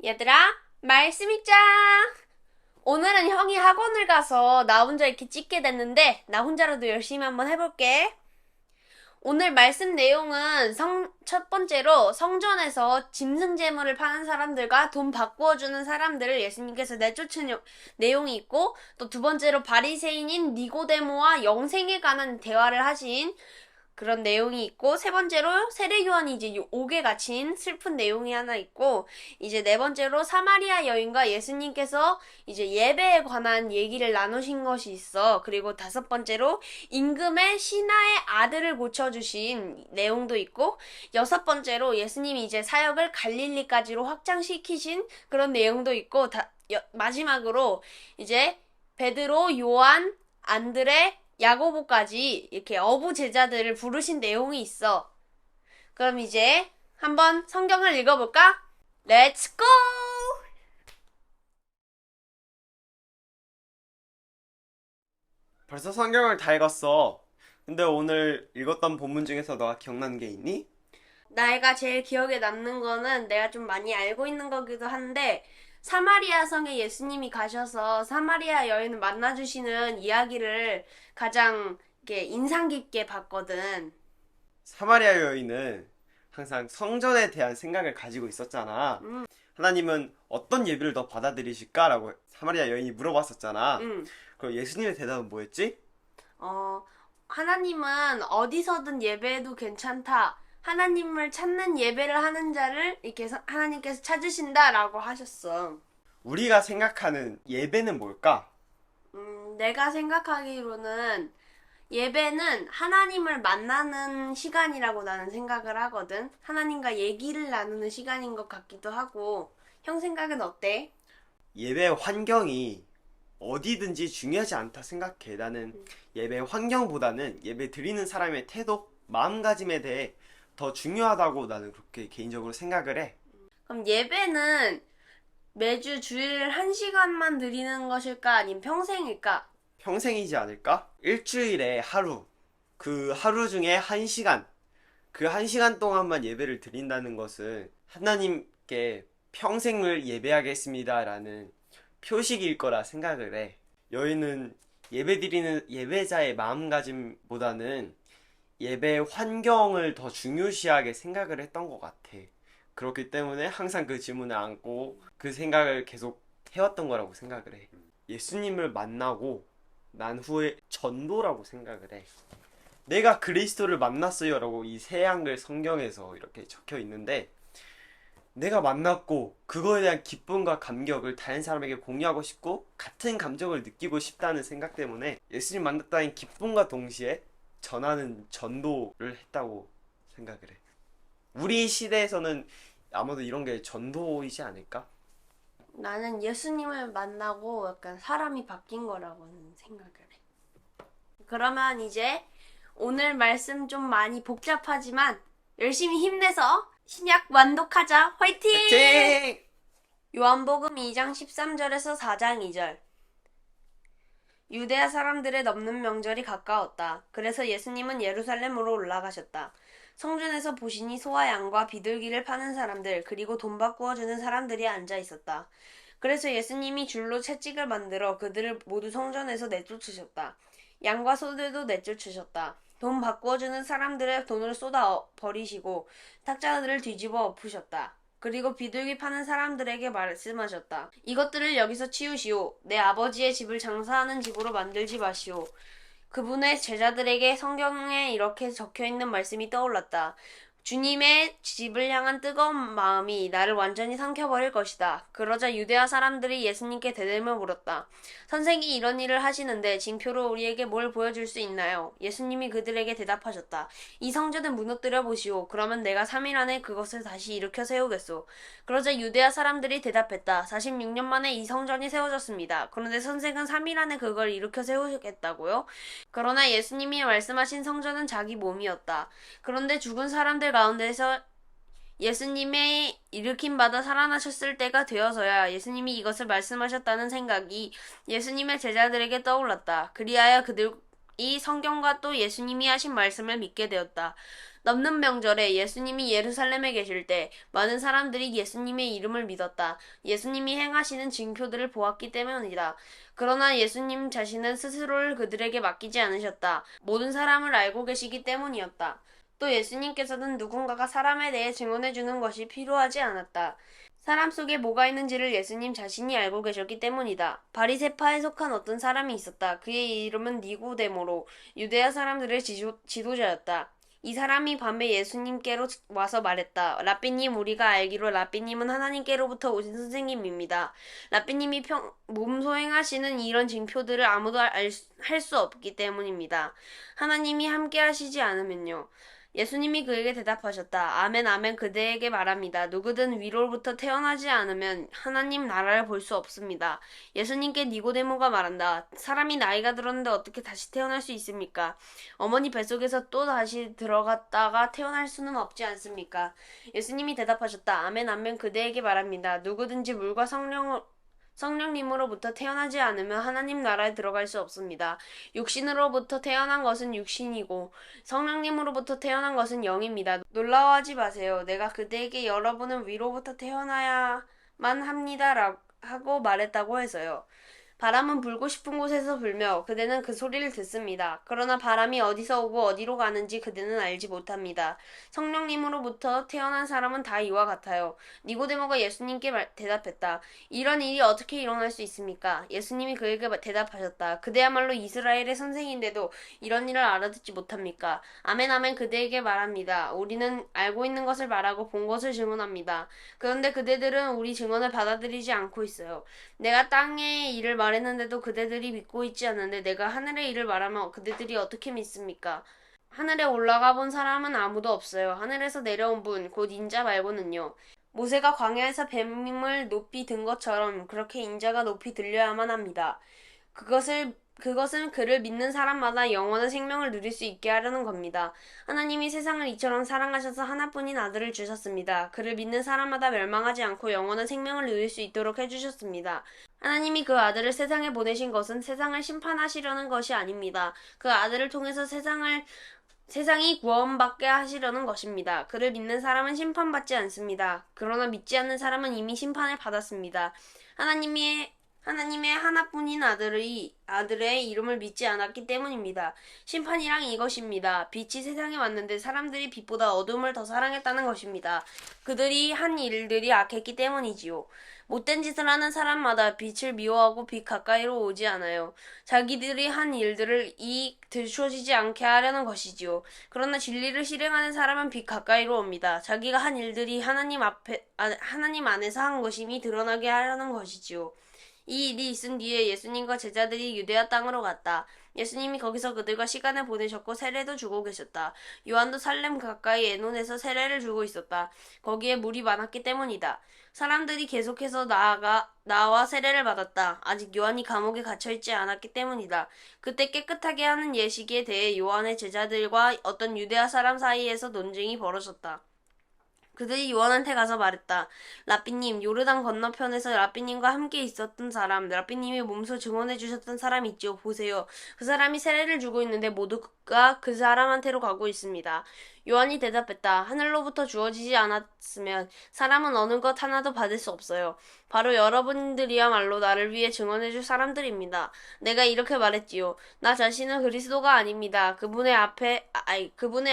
얘들아, 말씀 읽자! 오늘은 형이 학원을 가서 나 혼자 이렇게 찍게 됐는데, 나 혼자라도 열심히 한번 해볼게. 오늘 말씀 내용은 첫 번째로 성전에서 짐승 제물을 파는 사람들과 돈 바꾸어주는 사람들을 예수님께서 내쫓은 내용이 있고, 또 두 번째로 바리새인인 니고데모와 영생에 관한 대화를 하신 그런 내용이 있고, 세 번째로 세례요한이 이제 옥에 갇힌 슬픈 내용이 하나 있고, 이제 네 번째로 사마리아 여인과 예수님께서 이제 예배에 관한 얘기를 나누신 것이 있어. 그리고 다섯 번째로 임금의 신하의 아들을 고쳐주신 내용도 있고, 여섯 번째로 예수님이 이제 사역을 갈릴리까지로 확장시키신 그런 내용도 있고, 마지막으로 이제 베드로, 요한, 안드레, 야고보까지 이렇게 어부 제자들을 부르신 내용이 있어. 그럼 이제 한번 성경을 읽어볼까? 렛츠 고! 벌써 성경을 다 읽었어. 근데 오늘 읽었던 본문 중에서 너가 기억나는 게 있니? 내가 제일 기억에 남는 거는 내가 좀 많이 알고 있는 거기도 한데, 사마리아 성에 예수님이 가셔서 사마리아 여인을 만나주시는 이야기를 가장 이렇게 인상 깊게 봤거든. 사마리아 여인은 항상 성전에 대한 생각을 가지고 있었잖아. 하나님은 어떤 예배를 더 받아들이실까라고 사마리아 여인이 물어봤었잖아. 응. 그럼 예수님의 대답은 뭐였지? 어, 하나님은 어디서든 예배해도 괜찮다. 하나님을 찾는 예배를 하는 자를 이렇게 하나님께서 찾으신다라고 하셨어. 우리가 생각하는 예배는 뭘까? 내가 생각하기로는 예배는 하나님을 만나는 시간이라고 나는 생각을 하거든. 하나님과 얘기를 나누는 시간인 것 같기도 하고. 형 생각은 어때? 예배 환경이 어디든지 중요하지 않다 생각해. 나는 예배 환경보다는 예배 드리는 사람의 태도, 마음가짐에 대해 더 중요하다고 나는 그렇게 개인적으로 생각을 해. 그럼 예배는 매주 주일 1시간만 드리는 것일까? 아니면 평생일까? 평생이지 않을까? 일주일에 하루, 그 하루 중에 한 시간, 그 한 시간 동안만 예배를 드린다는 것은 하나님께 평생을 예배하겠습니다라는 표식일 거라 생각을 해. 여인은 예배 드리는 예배자의 마음가짐보다는 예배 환경을 더 중요시하게 생각을 했던 것 같아. 그렇기 때문에 항상 그 질문을 안고 그 생각을 계속 해왔던 거라고 생각을 해. 예수님을 만나고 난 후에 전도라고 생각을 해. 내가 그리스도를 만났어요 라고 이 새 한글 성경에서 이렇게 적혀 있는데, 내가 만났고 그거에 대한 기쁨과 감격을 다른 사람에게 공유하고 싶고 같은 감정을 느끼고 싶다는 생각 때문에 예수님 만났다는 기쁨과 동시에 전하는 전도를 했다고 생각을 해. 우리 시대에서는 아마도 이런 게 전도이지 않을까? 나는 예수님을 만나고 약간 사람이 바뀐 거라고는 생각을 해. 그러면 이제 오늘 말씀 좀 많이 복잡하지만 열심히 힘내서 신약 완독하자. 화이팅! 화이팅! 요한복음 2장 13절에서 4장 2절. 유대아 사람들의 넘는 명절이 가까웠다. 그래서 예수님은 예루살렘으로 올라가셨다. 성전에서 보시니 소와 양과 비둘기를 파는 사람들, 그리고 돈 바꾸어 주는 사람들이 앉아 있었다. 그래서 예수님이 줄로 채찍을 만들어 그들을 모두 성전에서 내쫓으셨다. 양과 소들도 내쫓으셨다. 돈 바꾸어 주는 사람들의 돈을 쏟아 버리시고 탁자들을 뒤집어 엎으셨다. 그리고 비둘기 파는 사람들에게 말씀하셨다. 이것들을 여기서 치우시오. 내 아버지의 집을 장사하는 집으로 만들지 마시오. 그분의 제자들에게 성경에 이렇게 적혀있는 말씀이 떠올랐다. 주님의 집을 향한 뜨거운 마음이 나를 완전히 삼켜버릴 것이다. 그러자 유대아 사람들이 예수님께 대들며 물었다. 선생이 이런 일을 하시는데 징표로 우리에게 뭘 보여줄 수 있나요? 예수님이 그들에게 대답하셨다. 이 성전을 무너뜨려 보시오. 그러면 내가 3일 안에 그것을 다시 일으켜 세우겠소. 그러자 유대아 사람들이 대답했다. 46년 만에 이 성전이 세워졌습니다. 그런데 선생은 3일 안에 그걸 일으켜 세우겠다고요? 그러나 예수님이 말씀하신 성전은 자기 몸이었다. 그런데 죽은 사람들 가운데서 예수님의 일으킴 받아 살아나셨을 때가 되어서야 예수님이 이것을 말씀하셨다는 생각이 예수님의 제자들에게 떠올랐다. 그리하여 그들이 성경과 또 예수님이 하신 말씀을 믿게 되었다. 넘는 명절에 예수님이 예루살렘에 계실 때 많은 사람들이 예수님의 이름을 믿었다. 예수님이 행하시는 징표들을 보았기 때문이다. 그러나 예수님 자신은 스스로를 그들에게 맡기지 않으셨다. 모든 사람을 알고 계시기 때문이었다. 또 예수님께서는 누군가가 사람에 대해 증언해주는 것이 필요하지 않았다. 사람 속에 뭐가 있는지를 예수님 자신이 알고 계셨기 때문이다. 바리새파에 속한 어떤 사람이 있었다. 그의 이름은 니고데모로 유대야 사람들의 지도자였다. 이 사람이 밤에 예수님께로 와서 말했다. 라삐님, 우리가 알기로 라삐님은 하나님께로부터 오신 선생님입니다. 라삐님이 몸소 행하시는 이런 징표들을 아무도 할 수 없기 때문입니다. 하나님이 함께 하시지 않으면요. 예수님이 그에게 대답하셨다. 아멘, 아멘, 그대에게 말합니다. 누구든 위로부터 태어나지 않으면 하나님 나라를 볼 수 없습니다. 예수님께 니고데모가 말한다. 사람이 나이가 들었는데 어떻게 다시 태어날 수 있습니까? 어머니 뱃속에서 또 다시 들어갔다가 태어날 수는 없지 않습니까? 예수님이 대답하셨다. 아멘, 아멘, 그대에게 말합니다. 누구든지 물과 성령님으로부터 태어나지 않으면 하나님 나라에 들어갈 수 없습니다. 육신으로부터 태어난 것은 육신이고 성령님으로부터 태어난 것은 영입니다. 놀라워하지 마세요. 내가 그대에게 여러분은 위로부터 태어나야만 합니다. 하고 말했다고 해서요. 바람은 불고 싶은 곳에서 불며 그대는 그 소리를 듣습니다. 그러나 바람이 어디서 오고 어디로 가는지 그대는 알지 못합니다. 성령님으로부터 태어난 사람은 다 이와 같아요. 니고데모가 예수님께 대답했다. 이런 일이 어떻게 일어날 수 있습니까? 예수님이 그에게 대답하셨다. 그대야말로 이스라엘의 선생인데도 이런 일을 알아듣지 못합니까? 아멘, 아멘, 그대에게 말합니다. 우리는 알고 있는 것을 말하고 본 것을 증언합니다. 그런데 그대들은 우리 증언을 받아들이지 않고 있어요. 내가 땅의 일을 말했는데도 그대들이 믿고 있지 않는데 내가 하늘의 일을 말하면 그대들이 어떻게 믿습니까? 하늘에 올라가 본 사람은 아무도 없어요. 하늘에서 내려온 분, 곧 인자 말고는요. 모세가 광야에서 뱀을 높이 든 것처럼 그렇게 인자가 높이 들려야만 합니다. 그것은 그를 믿는 사람마다 영원한 생명을 누릴 수 있게 하려는 겁니다. 하나님이 세상을 이처럼 사랑하셔서 하나뿐인 아들을 주셨습니다. 그를 믿는 사람마다 멸망하지 않고 영원한 생명을 누릴 수 있도록 해주셨습니다. 하나님이 그 아들을 세상에 보내신 것은 세상을 심판하시려는 것이 아닙니다. 그 아들을 통해서 세상이 구원받게 하시려는 것입니다. 그를 믿는 사람은 심판받지 않습니다. 그러나 믿지 않는 사람은 이미 심판을 받았습니다. 하나님의 하나뿐인 아들의 이름을 믿지 않았기 때문입니다. 심판이란 이것입니다. 빛이 세상에 왔는데 사람들이 빛보다 어둠을 더 사랑했다는 것입니다. 그들이 한 일들이 악했기 때문이지요. 못된 짓을 하는 사람마다 빛을 미워하고 빛 가까이로 오지 않아요. 자기들이 한 일들을 들춰지지 않게 하려는 것이지요. 그러나 진리를 실행하는 사람은 빛 가까이로 옵니다. 자기가 한 일들이 하나님 안에서 한 것임이 드러나게 하려는 것이지요. 이 일이 있은 뒤에 예수님과 제자들이 유대야 땅으로 갔다. 예수님이 거기서 그들과 시간을 보내셨고 세례도 주고 계셨다. 요한도 살렘 가까이 에논에서 세례를 주고 있었다. 거기에 물이 많았기 때문이다. 사람들이 계속해서 나와 세례를 받았다. 아직 요한이 감옥에 갇혀있지 않았기 때문이다. 그때 깨끗하게 하는 예식에 대해 요한의 제자들과 어떤 유대아 사람 사이에서 논쟁이 벌어졌다. 그들이 요한한테 가서 말했다. 라삐님, 요르단 건너편에서 라삐님과 함께 있었던 사람, 라삐님이 몸소 증언해 주셨던 사람 있죠. 보세요. 그 사람이 세례를 주고 있는데 모두가 그 사람한테로 가고 있습니다. 요한이 대답했다. 하늘로부터 주어지지 않았으면 사람은 어느 것 하나도 받을 수 없어요. 바로 여러분들이야말로 나를 위해 증언해줄 사람들입니다. 내가 이렇게 말했지요. 나 자신은 그리스도가 아닙니다. 그분의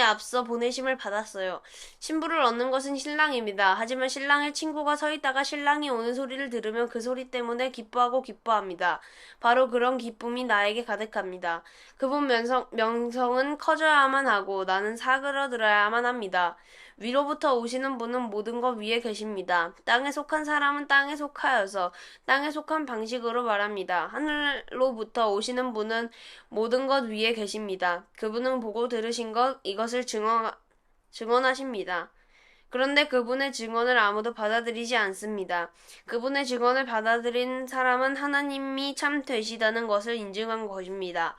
앞서 보내심을 받았어요. 신부를 얻는 것은 신랑입니다. 하지만 신랑의 친구가 서 있다가 신랑이 오는 소리를 들으면 그 소리 때문에 기뻐합니다. 바로 그런 기쁨이 나에게 가득합니다. 그분 명성은 커져야만 하고 나는 사그러들어야만 합니다. 위로부터 오시는 분은 모든 것 위에 계십니다. 땅에 속한 사람은 땅에 속하여서 땅에 속한 방식으로 말합니다. 하늘로부터 오시는 분은 모든 것 위에 계십니다. 그분은 보고 들으신 이것을 증언하십니다. 그런데 그분의 증언을 아무도 받아들이지 않습니다. 그분의 증언을 받아들인 사람은 하나님이 참 되시다는 것을 인증한 것입니다.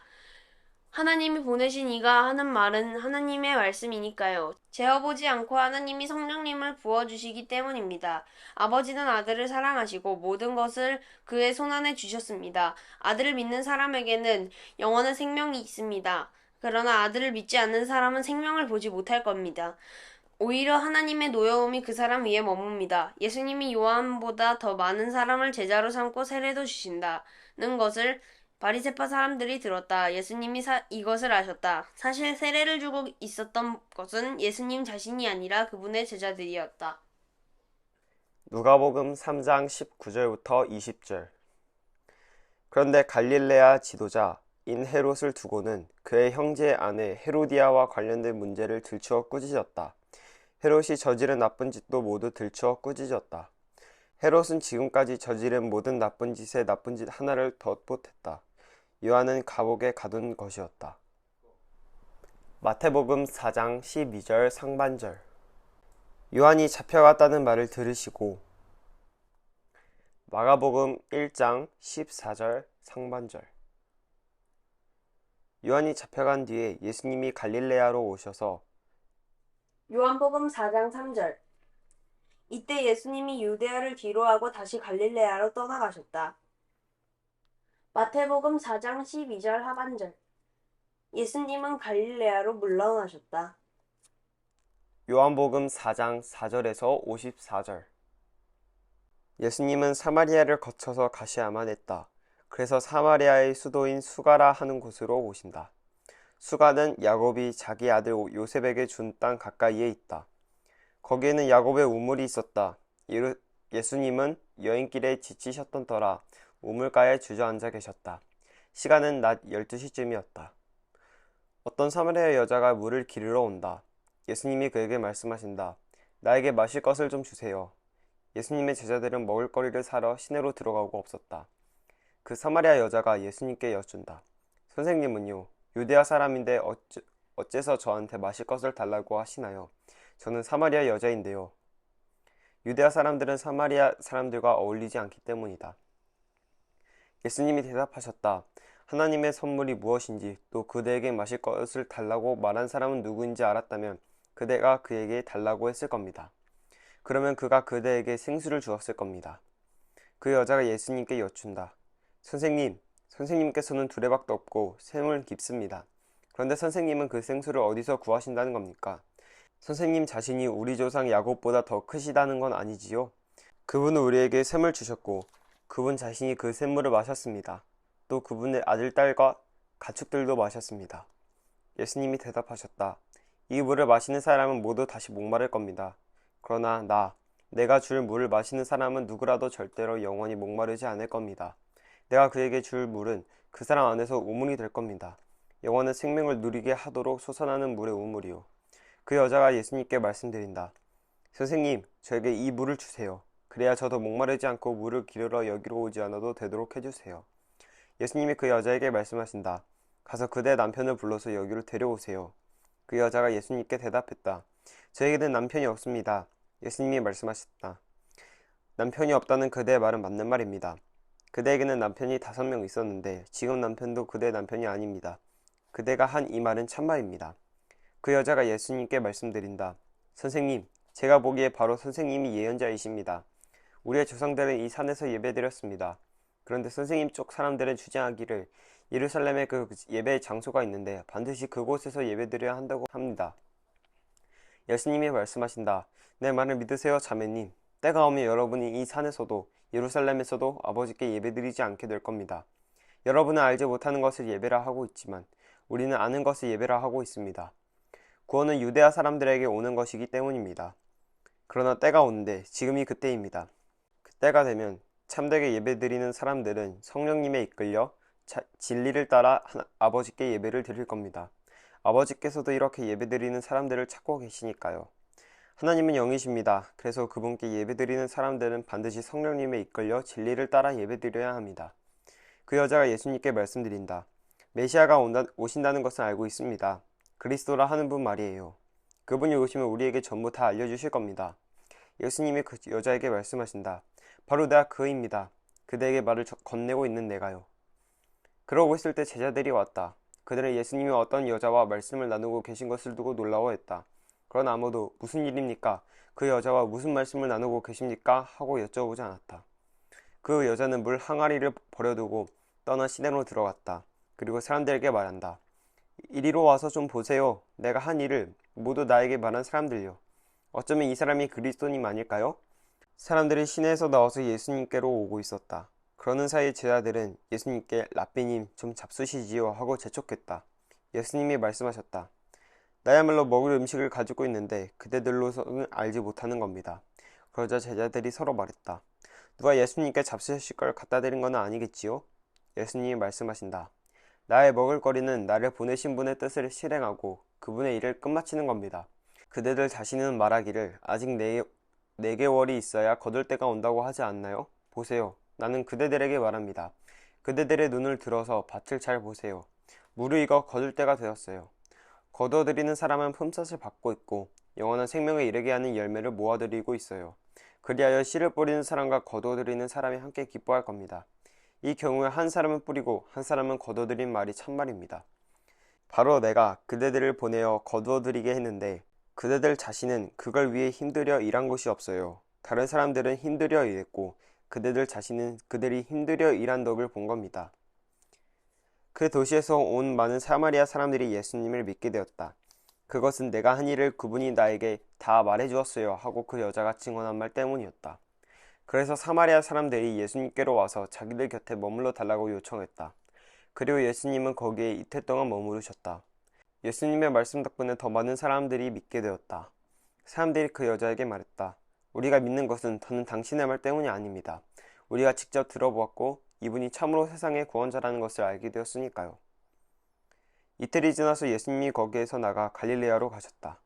하나님이 보내신 이가 하는 말은 하나님의 말씀이니까요. 재어보지 않고 하나님이 성령님을 부어주시기 때문입니다. 아버지는 아들을 사랑하시고 모든 것을 그의 손안에 주셨습니다. 아들을 믿는 사람에게는 영원한 생명이 있습니다. 그러나 아들을 믿지 않는 사람은 생명을 보지 못할 겁니다. 오히려 하나님의 노여움이 그 사람 위에 머뭅니다. 예수님이 요한보다 더 많은 사람을 제자로 삼고 세례도 주신다는 것을 바리새파 사람들이 들었다. 예수님이 이것을 아셨다. 사실 세례를 주고 있었던 것은 예수님 자신이 아니라 그분의 제자들이었다. 누가복음 3장 19절부터 20절. 그런데 갈릴레아 지도자인 헤롯을 두고는 그의 형제 아내 헤로디아와 관련된 문제를 들추어 꾸짖었다. 헤롯이 저지른 나쁜 짓도 모두 들추어 꾸짖었다. 헤롯은 지금까지 저지른 모든 나쁜 짓에 나쁜 짓 하나를 더 못했다. 요한은 감옥에 가둔 것이었다. 마태복음 4장 12절 상반절. 요한이 잡혀갔다는 말을 들으시고 마가복음 1장 14절 상반절. 요한이 잡혀간 뒤에 예수님이 갈릴레아로 오셔서 요한복음 4장 3절. 이때 예수님이 유대야를 뒤로하고 다시 갈릴레아로 떠나가셨다. 마태복음 4장 12절 하반절. 예수님은 갈릴레아로 물러나셨다. 요한복음 4장 4절에서 54절. 예수님은 사마리아를 거쳐서 가셔야만 했다. 그래서 사마리아의 수도인 수가라 하는 곳으로 오신다. 수가는 야곱이 자기 아들 요셉에게 준 땅 가까이에 있다. 거기에는 야곱의 우물이 있었다. 예수님은 여행길에 지치셨던 터라 우물가에 주저앉아 계셨다. 시간은 낮 12시쯤이었다. 어떤 사마리아 여자가 물을 기르러 온다. 예수님이 그에게 말씀하신다. 나에게 마실 것을 좀 주세요. 예수님의 제자들은 먹을거리를 사러 시내로 들어가고 없었다. 그 사마리아 여자가 예수님께 여쭌다. 선생님은요, 유대아 사람인데 어째서 저한테 마실 것을 달라고 하시나요? 저는 사마리아 여자인데요. 유대아 사람들은 사마리아 사람들과 어울리지 않기 때문이다. 예수님이 대답하셨다. 하나님의 선물이 무엇인지 또 그대에게 마실 것을 달라고 말한 사람은 누구인지 알았다면 그대가 그에게 달라고 했을 겁니다. 그러면 그가 그대에게 생수를 주었을 겁니다. 그 여자가 예수님께 여쭌다. 선생님께서는 두레박도 없고 샘은 깊습니다. 그런데 선생님은 그 생수를 어디서 구하신다는 겁니까? 선생님 자신이 우리 조상 야곱보다 더 크시다는 건 아니지요? 그분은 우리에게 샘을 주셨고 그분 자신이 그 샘물을 마셨습니다. 또 그분의 아들, 딸과 가축들도 마셨습니다. 예수님이 대답하셨다. 이 물을 마시는 사람은 모두 다시 목마를 겁니다. 그러나 내가 줄 물을 마시는 사람은 누구라도 절대로 영원히 목마르지 않을 겁니다. 내가 그에게 줄 물은 그 사람 안에서 우물이 될 겁니다. 영원한 생명을 누리게 하도록 솟아나는 물의 우물이요. 그 여자가 예수님께 말씀드린다. 선생님, 저에게 이 물을 주세요. 그래야 저도 목마르지 않고 물을 기르러 여기로 오지 않아도 되도록 해주세요. 예수님이 그 여자에게 말씀하신다. 가서 그대 남편을 불러서 여기로 데려오세요. 그 여자가 예수님께 대답했다. 저에게는 남편이 없습니다. 예수님이 말씀하셨다. 남편이 없다는 그대의 말은 맞는 말입니다. 그대에게는 남편이 5명 있었는데 지금 남편도 그대 남편이 아닙니다. 그대가 한 이 말은 참말입니다. 그 여자가 예수님께 말씀드린다. 선생님, 제가 보기에 바로 선생님이 예언자이십니다. 우리의 조상들은 이 산에서 예배드렸습니다. 그런데 선생님 쪽 사람들은 주장하기를 예루살렘에 그 예배의 장소가 있는데 반드시 그곳에서 예배드려야 한다고 합니다. 예수님이 말씀하신다. 내 말을 믿으세요, 자매님. 때가 오면 여러분이 이 산에서도 예루살렘에서도 아버지께 예배드리지 않게 될 겁니다. 여러분은 알지 못하는 것을 예배라 하고 있지만 우리는 아는 것을 예배라 하고 있습니다. 구원은 유대아 사람들에게 오는 것이기 때문입니다. 그러나 때가 오는데 지금이 그때입니다. 그때가 되면 참되게 예배드리는 사람들은 성령님에 이끌려 진리를 따라 아버지께 예배를 드릴 겁니다. 아버지께서도 이렇게 예배드리는 사람들을 찾고 계시니까요. 하나님은 영이십니다. 그래서 그분께 예배드리는 사람들은 반드시 성령님에 이끌려 진리를 따라 예배드려야 합니다. 그 여자가 예수님께 말씀드린다. 메시아가 오신다는 것은 알고 있습니다. 그리스도라 하는 분 말이에요. 그분이 오시면 우리에게 전부 다 알려주실 겁니다. 예수님이 그 여자에게 말씀하신다. 바로 내가 그입니다. 그대에게 말을 건네고 있는 내가요. 그러고 있을 때 제자들이 왔다. 그들은 예수님이 어떤 여자와 말씀을 나누고 계신 것을 두고 놀라워했다. 그러나 아무도 무슨 일입니까? 그 여자와 무슨 말씀을 나누고 계십니까? 하고 여쭤보지 않았다. 그 여자는 물 항아리를 버려두고 떠나 시내로 들어갔다. 그리고 사람들에게 말한다. 이리로 와서 좀 보세요. 내가 한 일을 모두 나에게 말한 사람들요. 어쩌면 이 사람이 그리스도님 아닐까요? 사람들이 시내에서 나와서 예수님께로 오고 있었다. 그러는 사이 제자들은 예수님께 랍비님 좀 잡수시지요 하고 재촉했다. 예수님이 말씀하셨다. 나야말로 먹을 음식을 가지고 있는데 그대들로서는 알지 못하는 겁니다. 그러자 제자들이 서로 말했다. 누가 예수님께 잡수실 걸 갖다 드린 건 아니겠지요? 예수님이 말씀하신다. 나의 먹을거리는 나를 보내신 분의 뜻을 실행하고 그분의 일을 끝마치는 겁니다. 그대들 자신은 말하기를 아직 4개월이 있어야 거둘 때가 온다고 하지 않나요? 보세요. 나는 그대들에게 말합니다. 그대들의 눈을 들어서 밭을 잘 보세요. 무르익어 거둘 때가 되었어요. 거둬들이는 사람은 품삯을 받고 있고 영원한 생명에 이르게 하는 열매를 모아들이고 있어요. 그리하여 씨를 뿌리는 사람과 거둬들이는 사람이 함께 기뻐할 겁니다. 이 경우에 한 사람은 뿌리고 한 사람은 거둬들인 말이 참말입니다. 바로 내가 그대들을 보내어 거두어들이게 했는데 그대들 자신은 그걸 위해 힘들여 일한 것이 없어요. 다른 사람들은 힘들여 일했고 그대들 자신은 그들이 힘들여 일한 덕을 본 겁니다. 그 도시에서 온 많은 사마리아 사람들이 예수님을 믿게 되었다. 그것은 내가 한 일을 그분이 나에게 다 말해주었어요 하고 그 여자가 증언한 말 때문이었다. 그래서 사마리아 사람들이 예수님께로 와서 자기들 곁에 머물러 달라고 요청했다. 그리고 예수님은 거기에 이틀 동안 머무르셨다. 예수님의 말씀 덕분에 더 많은 사람들이 믿게 되었다. 사람들이 그 여자에게 말했다. 우리가 믿는 것은 더는 당신의 말 때문이 아닙니다. 우리가 직접 들어보았고 이분이 참으로 세상의 구원자라는 것을 알게 되었으니까요. 이틀이 지나서 예수님이 거기에서 나가 갈릴레아로 가셨다.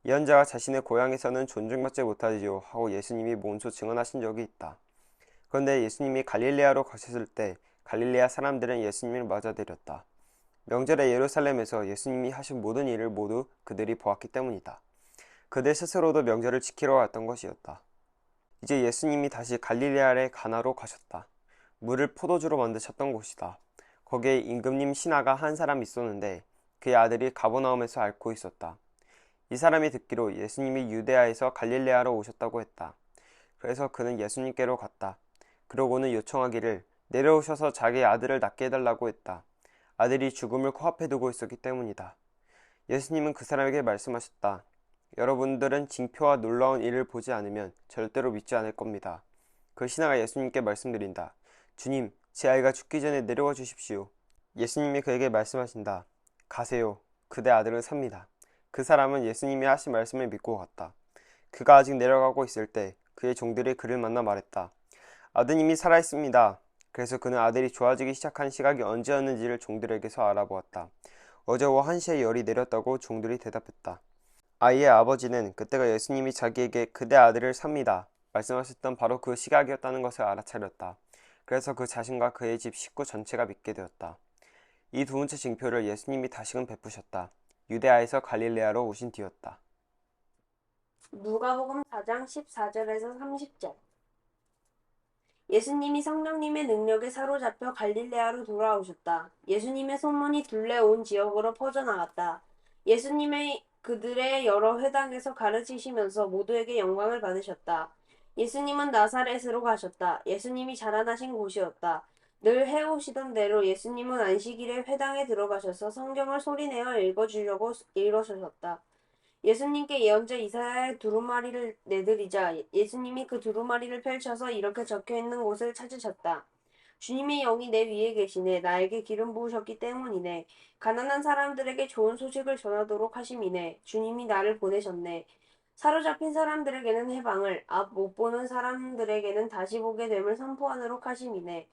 예언자가 자신의 고향에서는 존중받지 못하지요 하고 예수님이 몸소 증언하신 적이 있다. 그런데 예수님이 갈릴레아로 가셨을 때 갈릴레아 사람들은 예수님을 맞아들였다. 명절에 예루살렘에서 예수님이 하신 모든 일을 모두 그들이 보았기 때문이다. 그들 스스로도 명절을 지키러 왔던 것이었다. 이제 예수님이 다시 갈릴레아의 가나로 가셨다. 물을 포도주로 만드셨던 곳이다. 거기에 임금님 신하가 한 사람 있었는데 그의 아들이 가버나움에서 앓고 있었다. 이 사람이 듣기로 예수님이 유대아에서 갈릴레아로 오셨다고 했다. 그래서 그는 예수님께로 갔다. 그러고는 요청하기를 내려오셔서 자기 아들을 낫게 해달라고 했다. 아들이 죽음을 코앞에 두고 있었기 때문이다. 예수님은 그 사람에게 말씀하셨다. 여러분들은 징표와 놀라운 일을 보지 않으면 절대로 믿지 않을 겁니다. 그 신하가 예수님께 말씀드린다. 주님, 제 아이가 죽기 전에 내려와 주십시오. 예수님이 그에게 말씀하신다. 가세요. 그대 아들은 삽니다. 그 사람은 예수님이 하신 말씀을 믿고 갔다. 그가 아직 내려가고 있을 때 그의 종들이 그를 만나 말했다. 아드님이 살아있습니다. 그래서 그는 아들이 좋아지기 시작한 시각이 언제였는지를 종들에게서 알아보았다. 어제 오후 1시에 열이 내렸다고 종들이 대답했다. 아이의 아버지는 그때가 예수님이 자기에게 그대 아들을 삽니다. 말씀하셨던 바로 그 시각이었다는 것을 알아차렸다. 그래서 그 자신과 그의 집 식구 전체가 믿게 되었다. 이 두 번째 징표를 예수님이 다시금 베푸셨다. 유대아에서 갈릴레아로 오신 뒤였다. 누가복음 4장 14절에서 30절. 예수님이 성령님의 능력에 사로잡혀 갈릴레아로 돌아오셨다. 예수님의 소문이 둘레 온 지역으로 퍼져나갔다. 예수님의 그들의 여러 회당에서 가르치시면서 모두에게 영광을 받으셨다. 예수님은 나사렛으로 가셨다. 예수님이 자라나신 곳이었다. 늘 해오시던 대로 예수님은 안식일에 회당에 들어가셔서 성경을 소리내어 읽어주려고 일어서셨다. 예수님께 예언자 이사야의 두루마리를 내드리자 예수님이 그 두루마리를 펼쳐서 이렇게 적혀있는 곳을 찾으셨다. 주님의 영이 내 위에 계시네. 나에게 기름 부으셨기 때문이네. 가난한 사람들에게 좋은 소식을 전하도록 하심이네. 주님이 나를 보내셨네. 사로잡힌 사람들에게는 해방을, 앞 못 보는 사람들에게는 다시 보게 됨을 선포하도록 하심이네.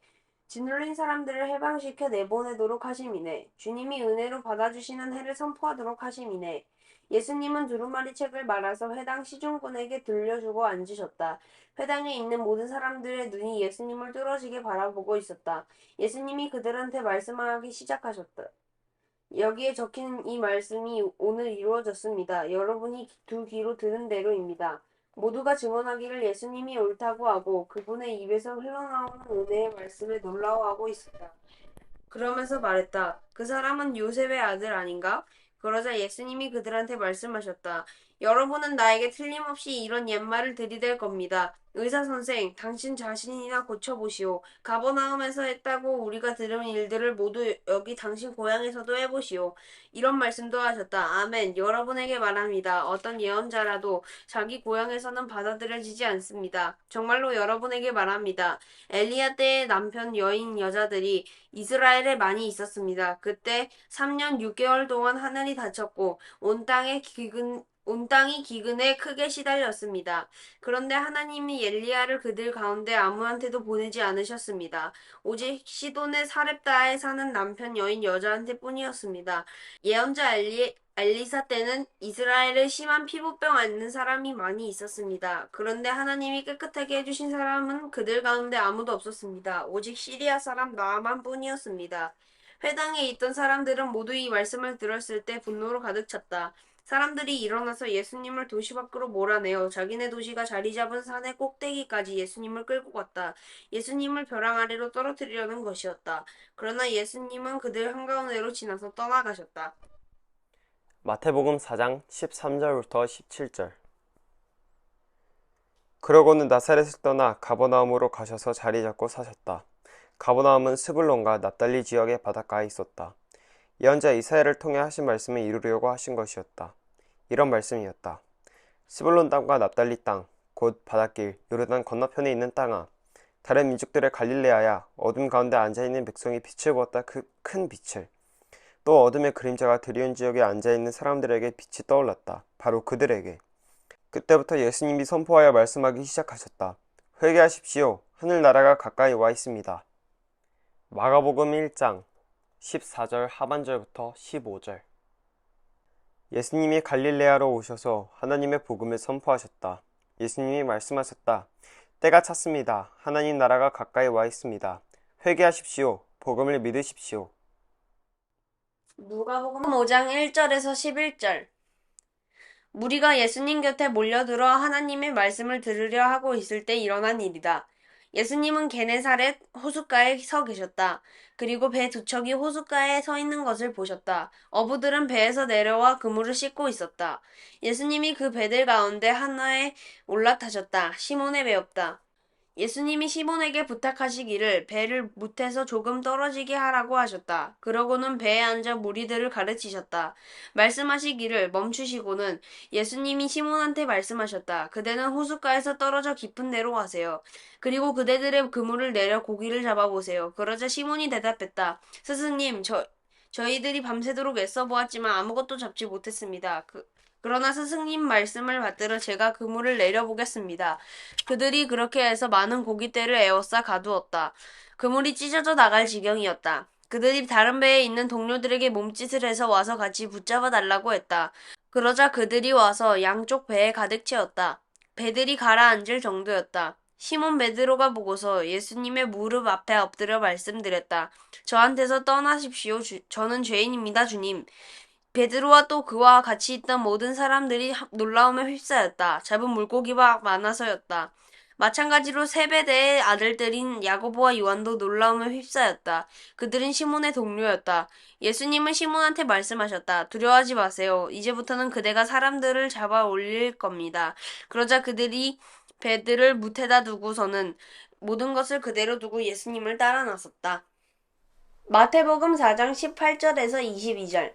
짓눌린 사람들을 해방시켜 내보내도록 하심이네. 주님이 은혜로 받아주시는 해를 선포하도록 하심이네. 예수님은 두루마리 책을 말아서 회당 시중꾼에게 들려주고 앉으셨다. 회당에 있는 모든 사람들의 눈이 예수님을 뚫어지게 바라보고 있었다. 예수님이 그들한테 말씀하기 시작하셨다. 여기에 적힌 이 말씀이 오늘 이루어졌습니다. 여러분이 두 귀로 들은 대로입니다. 모두가 증언하기를 예수님이 옳다고 하고 그분의 입에서 흘러나오는 은혜의 말씀에 놀라워하고 있었다. 그러면서 말했다. 그 사람은 요셉의 아들 아닌가? 그러자 예수님이 그들한테 말씀하셨다. 여러분은 나에게 틀림없이 이런 옛말을 들이댈 겁니다. 의사 선생, 당신 자신이나 고쳐보시오. 가버나움에서 했다고 우리가 들은 일들을 모두 여기 당신 고향에서도 해보시오. 이런 말씀도 하셨다. 아멘. 여러분에게 말합니다. 어떤 예언자라도 자기 고향에서는 받아들여지지 않습니다. 정말로 여러분에게 말합니다. 엘리야 때의 남편 여인 여자들이 이스라엘에 많이 있었습니다. 그때 3년 6개월 동안 하늘이 닫혔고 온 땅이 기근에 크게 시달렸습니다. 그런데 하나님이 엘리야를 그들 가운데 아무한테도 보내지 않으셨습니다. 오직 시돈의 사렙다에 사는 남편 여인 여자한테 뿐이었습니다. 예언자 엘리사 때는 이스라엘에 심한 피부병 앓는 사람이 많이 있었습니다. 그런데 하나님이 깨끗하게 해주신 사람은 그들 가운데 아무도 없었습니다. 오직 시리아 사람 나아만 뿐이었습니다. 회당에 있던 사람들은 모두 이 말씀을 들었을 때 분노로 가득 찼다. 사람들이 일어나서 예수님을 도시 밖으로 몰아내어 자기네 도시가 자리 잡은 산의 꼭대기까지 예수님을 끌고 갔다. 예수님을 벼랑 아래로 떨어뜨리려는 것이었다. 그러나 예수님은 그들 한가운데로 지나서 떠나가셨다. 마태복음 4장 13절부터 17절. 그러고는 나사렛을 떠나 가버나움으로 가셔서 자리 잡고 사셨다. 가버나움은 스불론과 납달리 지역의 바닷가에 있었다. 예언자 이사야를 통해 하신 말씀을 이루려고 하신 것이었다. 이런 말씀이었다. 스불론 땅과 납달리 땅, 곧 바닷길, 요르단 건너편에 있는 땅아, 다른 민족들의 갈릴레아야, 어둠 가운데 앉아있는 백성이 빛을 보았다. 그 큰 빛을. 또 어둠의 그림자가 드리운 지역에 앉아있는 사람들에게 빛이 떠올랐다. 바로 그들에게. 그때부터 예수님이 선포하여 말씀하기 시작하셨다. 회개하십시오. 하늘나라가 가까이 와 있습니다. 마가복음 1장 14절 하반절부터 15절. 예수님이 갈릴레아로 오셔서 하나님의 복음을 선포하셨다. 예수님이 말씀하셨다. 때가 찼습니다. 하나님 나라가 가까이 와 있습니다. 회개하십시오. 복음을 믿으십시오. 누가복음 5장 1절에서 11절. 무리가 예수님 곁에 몰려들어 하나님의 말씀을 들으려 하고 있을 때 일어난 일이다. 예수님은 게네사렛 호숫가에 서 계셨다. 그리고 배 두 척이 호숫가에 서 있는 것을 보셨다. 어부들은 배에서 내려와 그물을 씻고 있었다. 예수님이 그 배들 가운데 하나에 올라타셨다. 시몬의 배였다. 예수님이 시몬에게 부탁하시기를 배를 못해서 조금 떨어지게 하라고 하셨다. 그러고는 배에 앉아 무리들을 가르치셨다. 말씀하시기를 멈추시고는 예수님이 시몬한테 말씀하셨다. 그대는 호숫가에서 떨어져 깊은 데로 가세요. 그리고 그대들의 그물을 내려 고기를 잡아보세요. 그러자 시몬이 대답했다. 스승님, 저희들이 밤새도록 애써 보았지만 아무것도 잡지 못했습니다. 그러나 스승님 말씀을 받들어 제가 그물을 내려보겠습니다. 그들이 그렇게 해서 많은 고깃대를 에워싸 가두었다. 그물이 찢어져 나갈 지경이었다. 그들이 다른 배에 있는 동료들에게 몸짓을 해서 와서 같이 붙잡아 달라고 했다. 그러자 그들이 와서 양쪽 배에 가득 채웠다. 배들이 가라앉을 정도였다. 시몬 베드로가 보고서 예수님의 무릎 앞에 엎드려 말씀드렸다. 저한테서 떠나십시오. 저는 죄인입니다, 주님. 베드로와 또 그와 같이 있던 모든 사람들이 놀라움에 휩싸였다. 잡은 물고기가 많아서였다. 마찬가지로 세베대의 아들들인 야고보와 요한도 놀라움에 휩싸였다. 그들은 시몬의 동료였다. 예수님은 시몬한테 말씀하셨다. 두려워하지 마세요. 이제부터는 그대가 사람들을 잡아 올릴 겁니다. 그러자 그들이 배들을 무태다 두고서는 모든 것을 그대로 두고 예수님을 따라 나섰다. 마태복음 4장 18절에서 22절.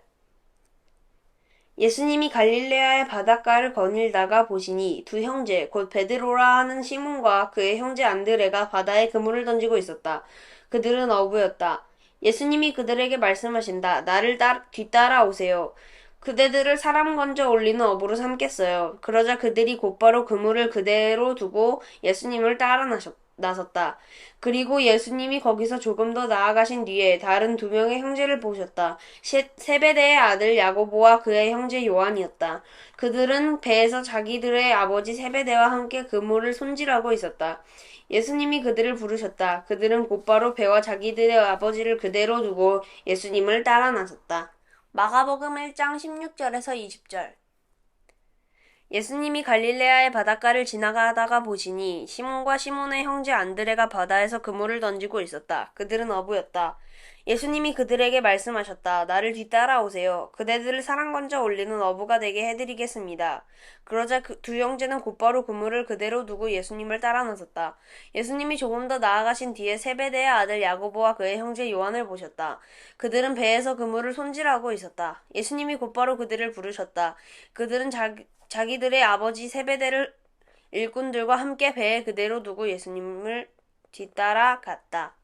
예수님이 갈릴레아의 바닷가를 거닐다가 보시니 두 형제 곧 베드로라 하는 시몬과 그의 형제 안드레가 바다에 그물을 던지고 있었다. 그들은 어부였다. 예수님이 그들에게 말씀하신다. 나를 뒤따라 오세요. 그대들을 사람 건져 올리는 어부로 삼겠어요. 그러자 그들이 곧바로 그물을 그대로 두고 예수님을 따라 나섰다. 그리고 예수님이 거기서 조금 더 나아가신 뒤에 다른 두 명의 형제를 보셨다. 세베대의 아들 야고보와 그의 형제 요한이었다. 그들은 배에서 자기들의 아버지 세베대와 함께 그물을 손질하고 있었다. 예수님이 그들을 부르셨다. 그들은 곧바로 배와 자기들의 아버지를 그대로 두고 예수님을 따라 나섰다. 마가복음 1장 16절에서 20절. 예수님이 갈릴레아의 바닷가를 지나가다가 보시니 시몬과 시몬의 형제 안드레가 바다에서 그물을 던지고 있었다. 그들은 어부였다. 예수님이 그들에게 말씀하셨다. 나를 뒤따라오세요. 그대들을 사랑건져 올리는 어부가 되게 해드리겠습니다. 그러자 두 형제는 곧바로 그물을 그대로 두고 예수님을 따라 나섰다. 예수님이 조금 더 나아가신 뒤에 세베대의 아들 야고보와 그의 형제 요한을 보셨다. 그들은 배에서 그물을 손질하고 있었다. 예수님이 곧바로 그들을 부르셨다. 그들은 자기들의 아버지 세베대를 일꾼들과 함께 배에 그대로 두고 예수님을 뒤따라 갔다.